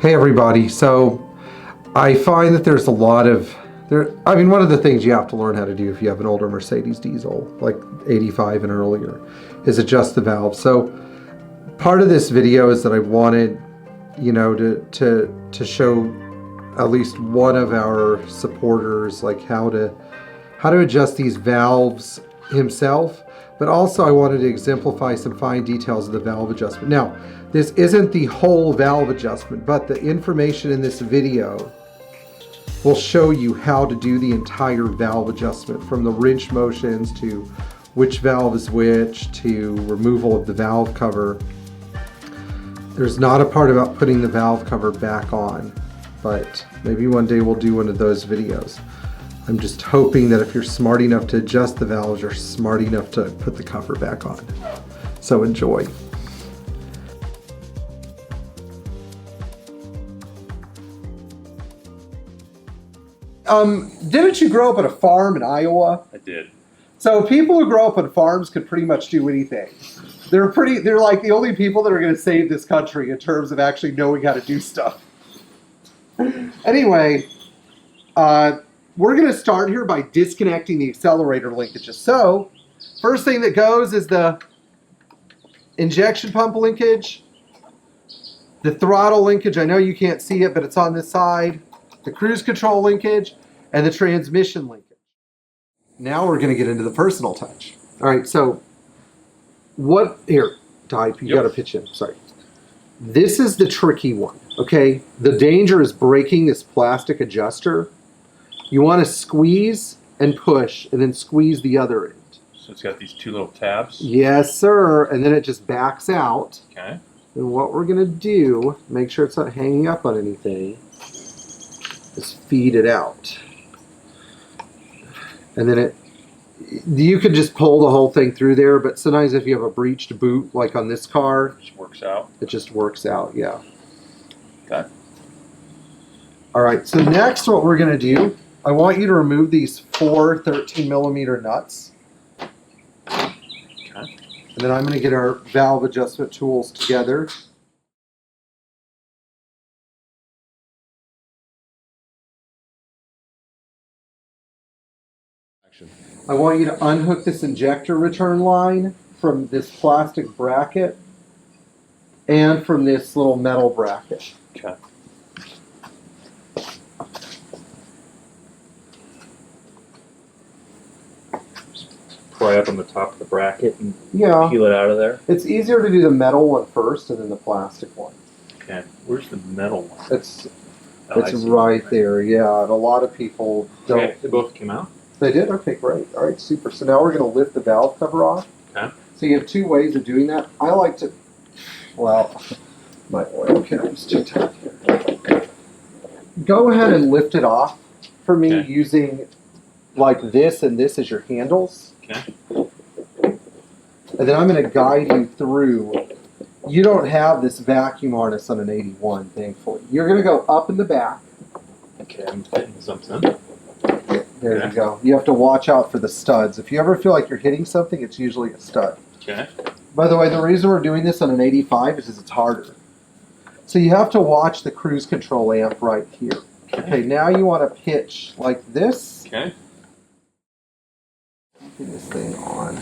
Hey everybody, so I find that there's a lot of, one of the things you have to learn how to do if you have an older Mercedes diesel, like 85 and earlier, is adjust the valve. So part of this video is that I wanted, to show at least one of our supporters, like how to adjust these valves himself, but also I wanted to exemplify some fine details of the valve adjustment. Now, this isn't the whole valve adjustment, but the information in this video will show you how to do the entire valve adjustment, from the wrench motions to which valve is which to removal of the valve cover. There's not a part about putting the valve cover back on, but maybe one day we'll do one of those videos. I'm just hoping that if you're smart enough to adjust the valves, you're smart enough to put the cover back on. So enjoy. Didn't you grow up at a farm in Iowa? I did. So people who grow up on farms could pretty much do anything. They're like the only people that are going to save this country in terms of actually knowing how to do stuff. Anyway, we're going to start here by disconnecting the accelerator linkages. So, first thing that goes is the injection pump linkage, the throttle linkage. I know you can't see it, but it's on this side. The cruise control linkage, and the transmission linkage. Now we're going to get into the personal touch. All right, so here, Ty, you got to pitch in. Sorry. This is the tricky one, okay? The danger is breaking this plastic adjuster. You want to squeeze and push, and then squeeze the other end. So it's got these two little tabs? Yes, sir, and then it just backs out. Okay. And what we're going to do, make sure it's not hanging up on anything, is feed it out. And then you could just pull the whole thing through there, but sometimes if you have a breached boot, like on this car, it just works out. It just works out, yeah. Okay. All right, so next what we're going to do, I want you to remove these 4 13mm nuts. Okay. And then I'm going to get our valve adjustment tools together. I want you to unhook this injector return line from this plastic bracket and from this little metal bracket. Okay. Pry up on the top of the bracket and peel it out of there. It's easier to do the metal one first and then the plastic one. Okay. Where's the metal one? It's right there, yeah. And a lot of people don't. Okay. They both came out? They did? Okay, great. All right, super. So now we're going to lift the valve cover off. Okay. So you have 2 ways of doing that. I like to, well, my oil can is too tight here. Go ahead and lift it off for me using like this and this as your handles. Okay. And then I'm going to guide you through. You don't have this vacuum harness on an 81, thankfully. You're going to go up in the back. Okay, I'm hitting something. There you go. You have to watch out for the studs. If you ever feel like you're hitting something, it's usually a stud. Okay. By the way, the reason we're doing this on an 85 is because it's harder. So you have to watch the cruise control amp right here. Okay, now you want to pitch like this. Okay. Get this thing on.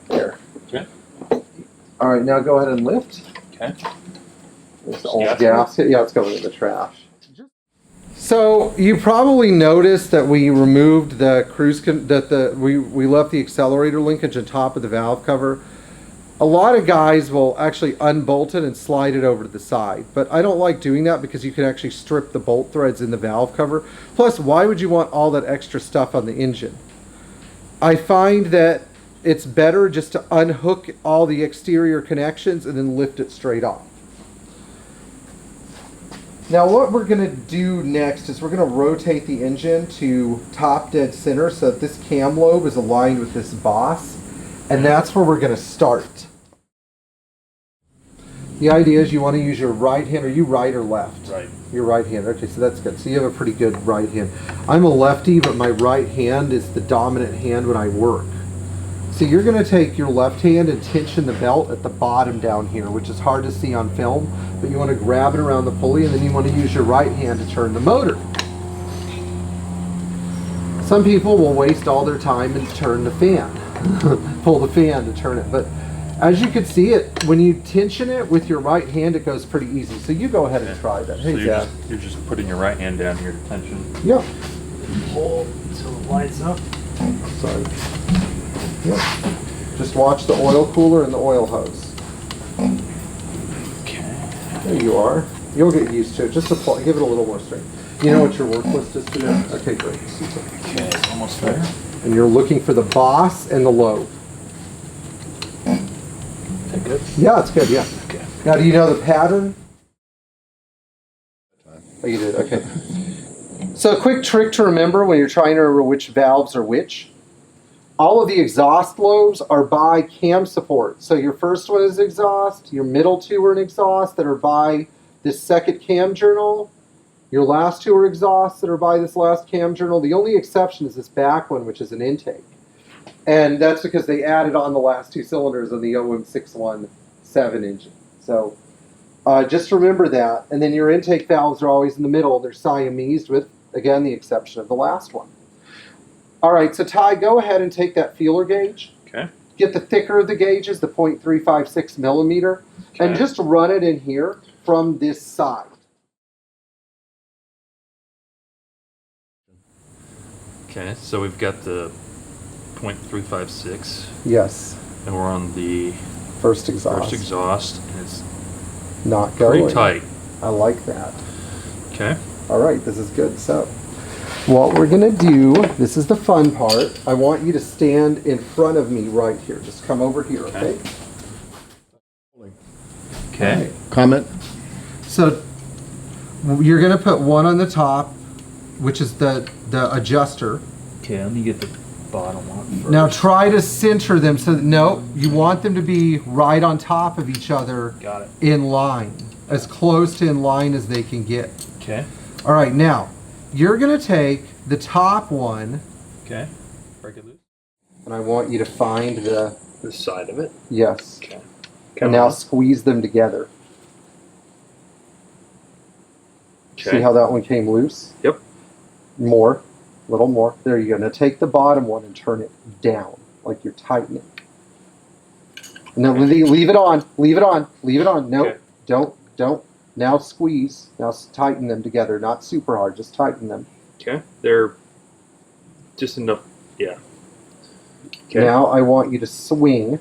There. Okay. All right, now go ahead and lift. Okay. This old gasket. Yeah, it's going in the trash. So you probably noticed that we removed the we left the accelerator linkage on top of the valve cover. A lot of guys will actually unbolt it and slide it over to the side, but I don't like doing that because you can actually strip the bolt threads in the valve cover. Plus, why would you want all that extra stuff on the engine? I find that it's better just to unhook all the exterior connections and then lift it straight off. Now what we're going to do next is we're going to rotate the engine to top dead center so that this cam lobe is aligned with this boss, and that's where we're going to start. The idea is you want to use your right hand. Are you right or left? Right. Your right hand. Okay, so that's good. So you have a pretty good right hand. I'm a lefty, but my right hand is the dominant hand when I work. So you're going to take your left hand and tension the belt at the bottom down here, which is hard to see on film, but you want to grab it around the pulley, and then you want to use your right hand to turn the motor. Some people will waste all their time and turn the fan, pull the fan to turn it, but as you can see it, when you tension it with your right hand, it goes pretty easy. So you go ahead and try that. Hey, so you're just putting your right hand down here to tension. Yep. Pull until it lights up. Sorry. Yep. Just watch the oil cooler and the oil hose. Okay. There you are. You'll get used to it. Just apply, give it a little more strength. You know what your work list is today? Okay, great. Super. Okay, it's almost there. And you're looking for the boss and the lobe. Is that good? Yeah, it's good, yeah. Okay. Now, do you know the pattern? Oh, you did, okay. So a quick trick to remember when you're trying to remember which valves are which. All of the exhaust lobes are by cam support. So your first one is exhaust, your middle two are an exhaust that are by this second cam journal. Your last two are exhausts that are by this last cam journal. The only exception is this back one, which is an intake. And that's because they added on the last two cylinders on the W126 engine. So just remember that. And then your intake valves are always in the middle. They're Siamese with, again, the exception of the last one. All right, so Ty, go ahead and take that feeler gauge. Okay. Get the thicker of the gauges, the 0.356 millimeter, and just run it in here from this side. Okay, so we've got the 0.356. Yes. And we're on the first exhaust. and it's not going. pretty tight. I like that. Okay. All right, this is good. So what we're going to do, this is the fun part. I want you to stand in front of me right here. Just come over here, okay? Okay. Comment? So you're going to put one on the top, which is the adjuster. Okay, let me get the bottom one first. Now try to center them so that, no, you want them to be right on top of each other. Got it. In line, as close to in line as they can get. Okay. All right, now you're going to take the top one. Okay. Break it loose. And I want you to find the side of it. Yes. Okay. And now squeeze them together. Okay. See how that one came loose? Yep. More, a little more. There you go. Now take the bottom one and turn it down, like you're tightening. Now leave it on. Leave it on. Leave it on. Nope. Okay. Don't. Now squeeze. Now tighten them together. Not super hard. Just tighten them. Okay. They're just enough. Yeah. Okay. Now I want you to swing.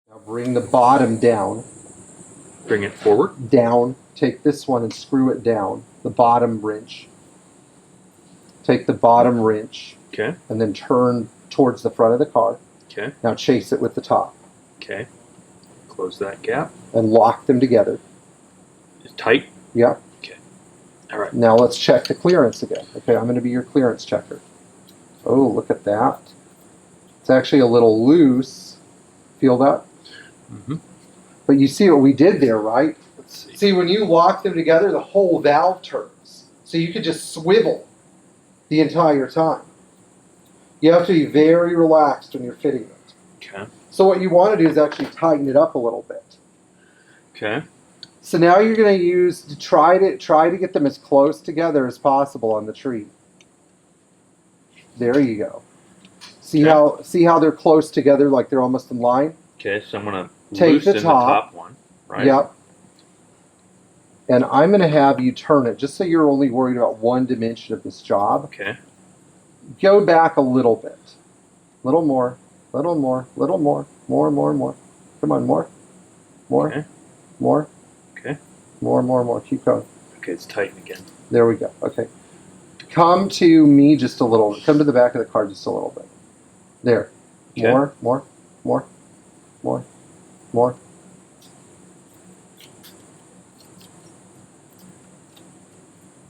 Now bring the bottom down. Bring it forward. Down. Take this one and screw it down. The bottom wrench. Take the bottom wrench. Okay. And then turn towards the front of the car. Okay. Now chase it with the top. Okay. Close that gap. And lock them together. It's tight. Yeah. Okay. All right. Now let's check the clearance again. Okay, I'm going to be your clearance checker. Oh, look at that. It's actually a little loose. Feel that? Mm-hmm. But you see what we did there, right? Let's see. See, when you lock them together, the whole valve turns. So you could just swivel the entire time. You have to be very relaxed when you're fitting it. Okay. So what you want to do is actually tighten it up a little bit. Okay. So now you're going to use to try to get them as close together as possible on the tree. There you go. See how they're close together, like they're almost in line? Okay, so I'm gonna Take loosen the top one, right? Yep. And I'm going to have you turn it, just so you're only worried about one dimension of this job. Okay. Go back a little bit. Little more, little more, little more, more. Come on, more. Okay. More. Okay. More. Keep going. Okay, it's tight again. There we go. Okay. Come to me just a little. Come to the back of the car just a little bit. There. Okay. More.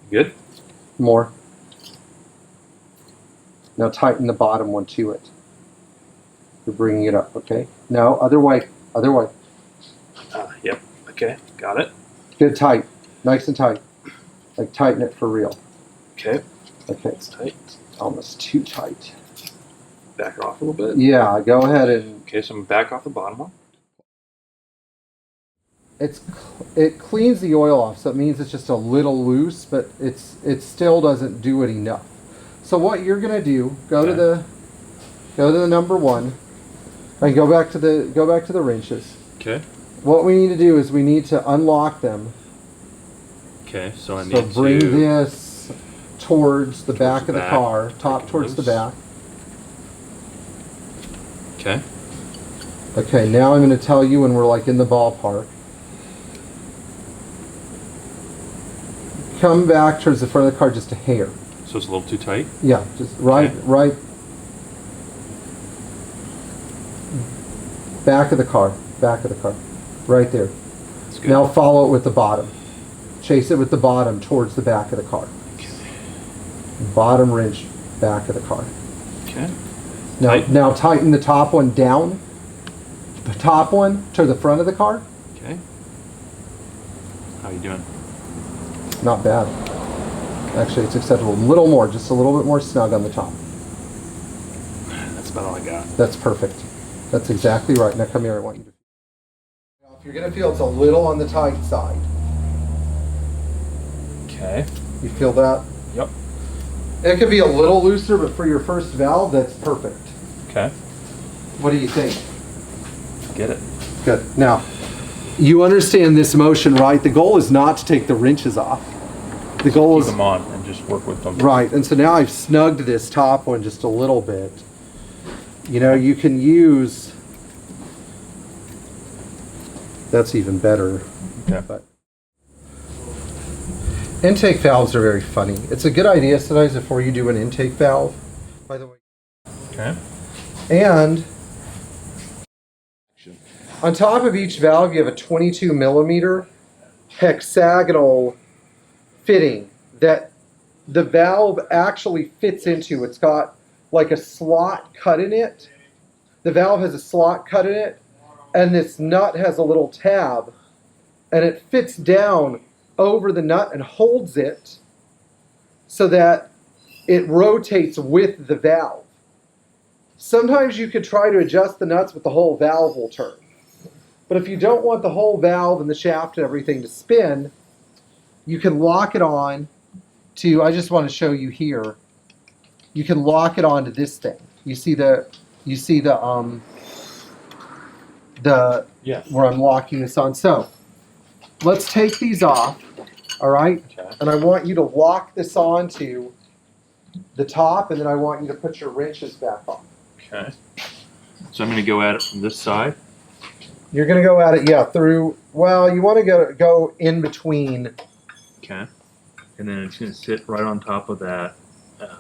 Good? More. Now tighten the bottom one to it. You're bringing it up, okay? No, other way. Yep. Okay, got it. Good, tight. Nice and tight. Like tighten it for real. Okay. Okay. It's tight. Almost too tight. back it off a little bit. Yeah, go ahead and Okay, so I'm back off the bottom one. it cleans the oil off, so it means it's just a little loose, but it still doesn't do it enough. So what you're gonna do, go to the number one, and go back to the wrenches. Okay. What we need to do is we need to unlock them. Okay, so I need So bring to this towards the back of the back. car, top Break it towards the loose. back. Okay. Okay, now I'm going to tell you when we're like in the ballpark. Come back towards the front of the car just a hair. So it's a little too tight? Yeah, just right, Okay. right. Back of the car, right there. That's good. Now follow it with the bottom. Chase it with the bottom towards the back of the car. Okay. Bottom wrench, back of the car. Okay. Now tighten the top one down. The top one to the front of the car. Okay. How you doing? Not bad. Actually, it's acceptable. A little more, just a little bit more snug on the top. That's about all I got. That's perfect. That's exactly right. Now come here, I want you to. Now, if you're going to feel it's a little on the tight side. Okay. You feel that? Yep. It could be a little looser, but for your first valve, that's perfect. Okay. What do you think? Get it. Good. Now, you understand this motion, right? The goal is not to take the wrenches off. The goal Keep is... them on and just work with them. Right, and so now I've snugged this top one just a little bit. You know, you can use... That's even better. Okay. But intake valves are very funny. It's a good idea sometimes before you do an intake valve, by the way. Okay. And on top of each valve, you have a 22 millimeter hexagonal fitting that the valve actually fits into. It's got like a slot cut in it. The valve has a slot cut in it, and this nut has a little tab, and it fits down over the nut and holds it so that it rotates with the valve. Sometimes you could try to adjust the nuts, but the whole valve will turn. But if you don't want the whole valve and the shaft and everything to spin, you can lock it on to, I just want to show you here, you can lock it onto this thing. You see the Yeah. where I'm locking this on. So let's take these off, all right? Okay. And I want you to lock this onto the top, and then I want you to put your wrenches back on. Okay. So I'm going to go at it from this side. You're going to go at it, yeah, through, well, you want to go in between. Okay. And then it's going to sit right on top of that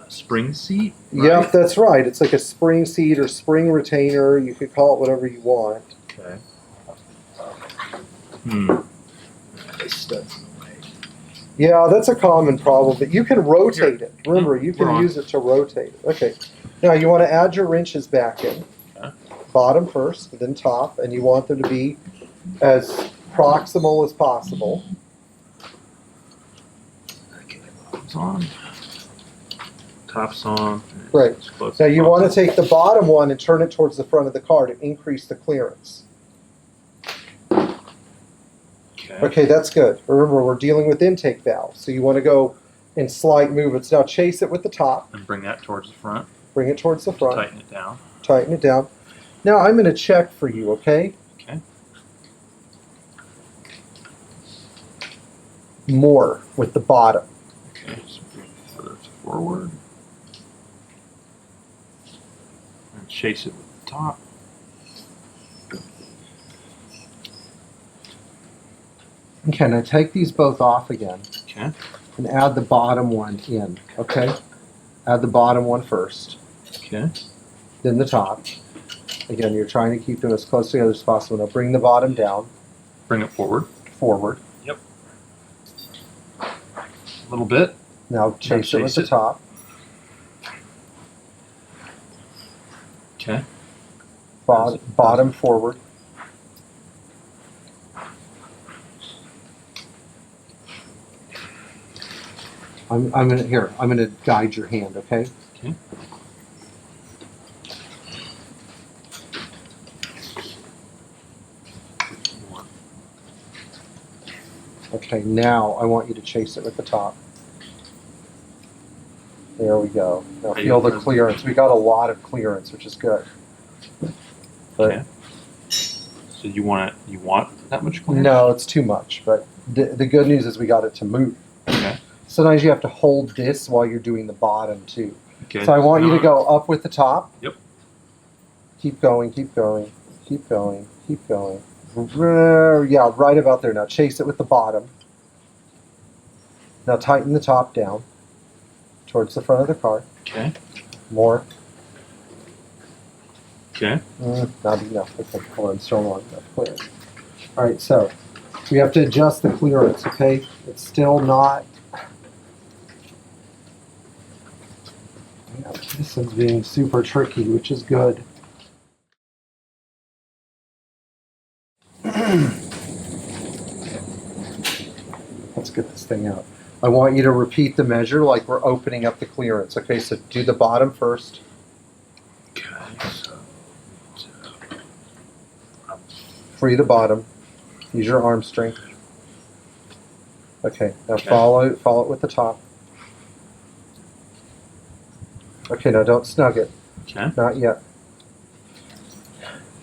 spring seat. Right? Yep, that's right. It's like a spring seat or spring retainer. You could call it whatever you want. Okay. The studs in the way. Yeah, that's a common problem, but you can rotate it. Remember, you We're can on. use it to rotate it. Okay. Now you want to add your wrenches back in. Okay. Bottom first, then top, and you want them to be as proximal as possible. Okay. Bottom's on. Top's on. Right. It's close Now to you the want to bottom. take the bottom one and turn it towards the front of the car to increase the clearance. Okay. Okay, that's good. Remember, we're dealing with intake valves, so you want to go in slight movements. Now chase it with the top, And bring that towards the front. bring it towards the front, Tighten it down. tighten it down. Now I'm going to check for you, okay? Okay. More with the bottom. Okay. So bring it further forward. And chase it with the top. Okay, now take these both off again Okay. and add the bottom one in, okay? Add the bottom one first, Okay. then the top. Again, you're trying to keep them as close together as possible. Now bring the bottom down, Bring it forward. forward. Yep. A little bit. Now chase it with chase the it. top. Okay. Bottom forward. I'm gonna guide your hand, okay? Okay. Okay, now I want you to chase it with the top. There we go. Now feel the clearance. We got a lot of clearance, which is good. But Okay. So you want that much clearance? no, it's too much. But the good news is we got it to move. Okay. Sometimes you have to hold this while you're doing the bottom too. Okay. So I want you to go up with the top. Yep. Keep going, keep going, keep going, keep going. Yeah, right about there. Now chase it with the bottom. Now tighten the top down towards the front of the car. Okay. More. Okay. Not enough. Okay, hold on, still not enough clearance. All right, so we have to adjust the clearance, okay? It's still not. Yeah, this one's being super tricky, which is good. Let's get this thing out. I want you to repeat the measure like we're opening up the clearance. Okay, so do the bottom first. Okay. So, Free the bottom. Use your arm strength. Okay, now Okay. follow it with the top. Okay, now don't snug it. okay. Not yet.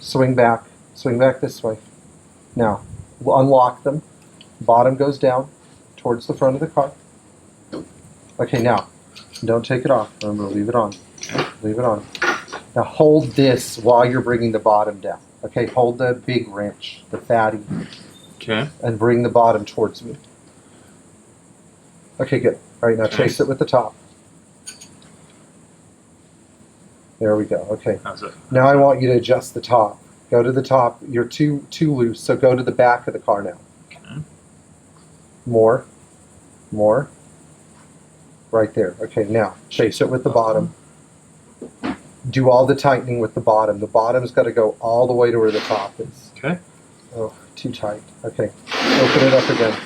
Swing back. Swing back this way. Now, we'll unlock them. Bottom goes down towards the front of the car. Okay, now, don't take it off. Remember, leave it on. Leave it on. Now hold this while you're bringing the bottom down. Okay, hold the big wrench, the fatty, Okay. and bring the bottom towards me. Okay, good. All right, now chase it with the top. There we go. Okay. How's it? Now I want you to adjust the top. Go to the top. You're too loose, so go to the back of the car now. Okay. More. More. Right there. Okay, now chase it with the bottom. Do all the tightening with the bottom. The bottom's got to go all the way to where the top is. Okay. Oh, too tight. Okay. Open it up again.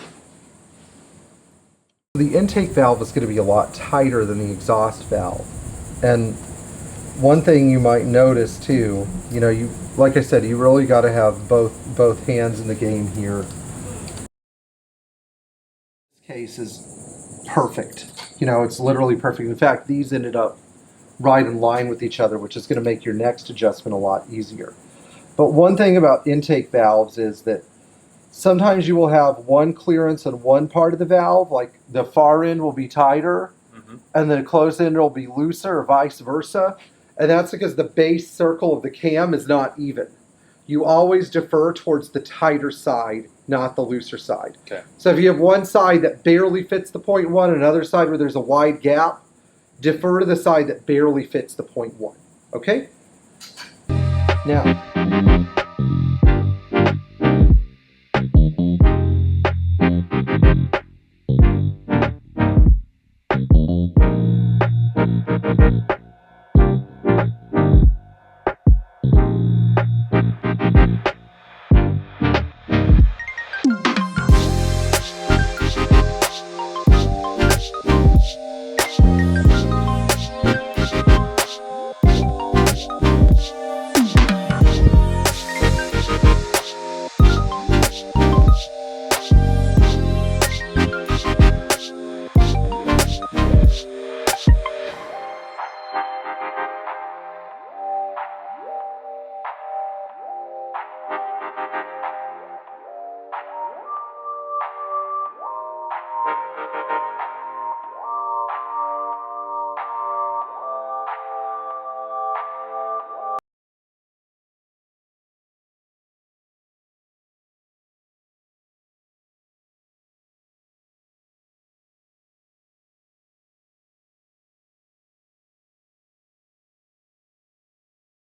The intake valve is going to be a lot tighter than the exhaust valve. And one thing you might notice too, you know, like I said, you really got to have both hands in the game here. This case is perfect. You know, it's literally perfect. In fact, these ended up right in line with each other, which is going to make your next adjustment a lot easier. But one thing about intake valves is that sometimes you will have one clearance on one part of the valve, like the far end will be tighter, and the closed end will be looser, or vice versa. And that's because the base circle of the cam is not even. You always defer towards the tighter side, not the looser side. Okay. So if you have one side that barely fits the 0.1 and another side where there's a wide gap, defer to the side that barely fits the 0.1. Okay? Now,